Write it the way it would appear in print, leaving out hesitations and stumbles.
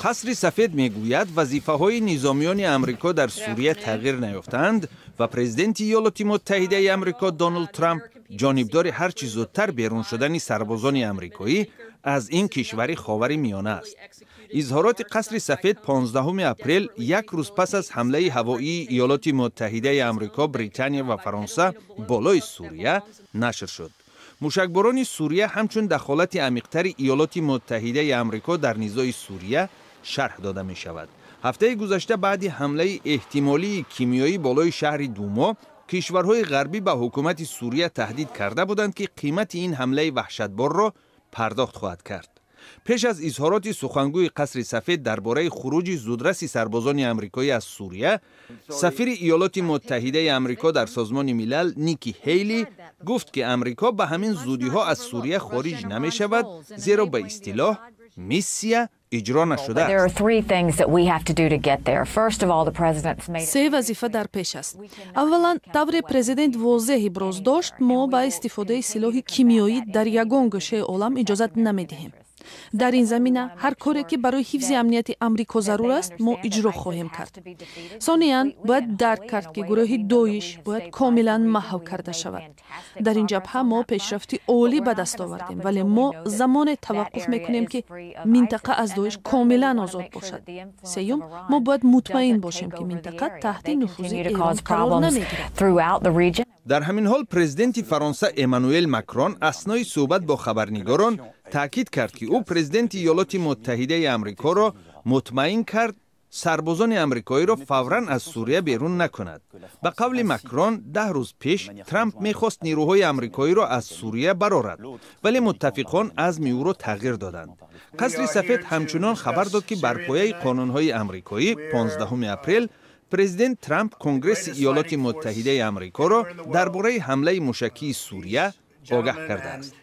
قصر سفید میگوید وظیفه‌های نظامیان آمریکا در سوریه تغییر نیافتند و پرزیدنت ایالات متحده آمریکا دونالد ترامپ جانبدار هر چه زودتر بیرون شدن سربازان آمریکایی از این کشور خاور میانه است. اظهارات قصر سفید 15 اپریل، یک روز پس از حمله هوایی ایالات متحده آمریکا، بریتانیا و فرانسه بالای سوریه نشر شد. موشکباران سوریه همچون دخالت عمیق‌تر ایالات متحده آمریکا در نزاع سوریه شرح داده می شود. هفته گذشته بعد حمله احتمالی کیمیایی بالای شهر دوما، کشورهای غربی به حکومت سوریه تهدید کرده بودند که قیمت این حمله وحشتبار را پرداخت خواهد کرد. پیش از اظهارات سخنگوی قصر سفید درباره خروج زودرس سربازان آمریکایی از سوریه، سفیر ایالات متحده آمریکا در سازمان ملل نیکی هیلی گفت که آمریکا به همین زودی‌ها از سوریه خارج نمی شود، زیرا به اصطلاح میسیه اجرا نشده است. سه وظیفه در پیش است. اولا، طور پرزیدنت واضح ابراز داشت ما با استفاده سلاح کیمیایی در یگان گوشه عالم اجازت نمیدهیم. در این زمینه هر کاری که برای حفظ امنیت آمریکا ضرور است ما اجرا خواهیم کرد. ثانیاً باید درک کرد که گروه داعش باید کاملا محو کرده شود. در این جبهه ما پیشرفتی عالی به دست آوردیم، ولی ما زمان توقف میکنیم که منطقه از داعش کاملا آزاد باشد. سوم، ما باید مطمئن باشیم که منطقه تحت نفوذ ایران قرار نمیگیرد. در همین حال پرزیدنت فرانسه امانوئل ماکرون اثنای صحبت با خبرنگاران تاکید کرد که او پرزیدنت ایالات متحده آمریکا را مطمئن کرد سربازان آمریکایی را فوراً از سوریه بیرون نکند. به قول ماکرون 10 روز پیش ترامپ می‌خواست نیروهای آمریکایی را از سوریه برآورد، ولی متفقان عزم او را تغییر دادند. قصر سفید همچنان خبر داد که بر پایه قانون‌های آمریکایی 15 اپریل پرزیدنت ترامپ کنگره ایالات متحده آمریکا را درباره حمله موشکی سوریه آگاه کرده است.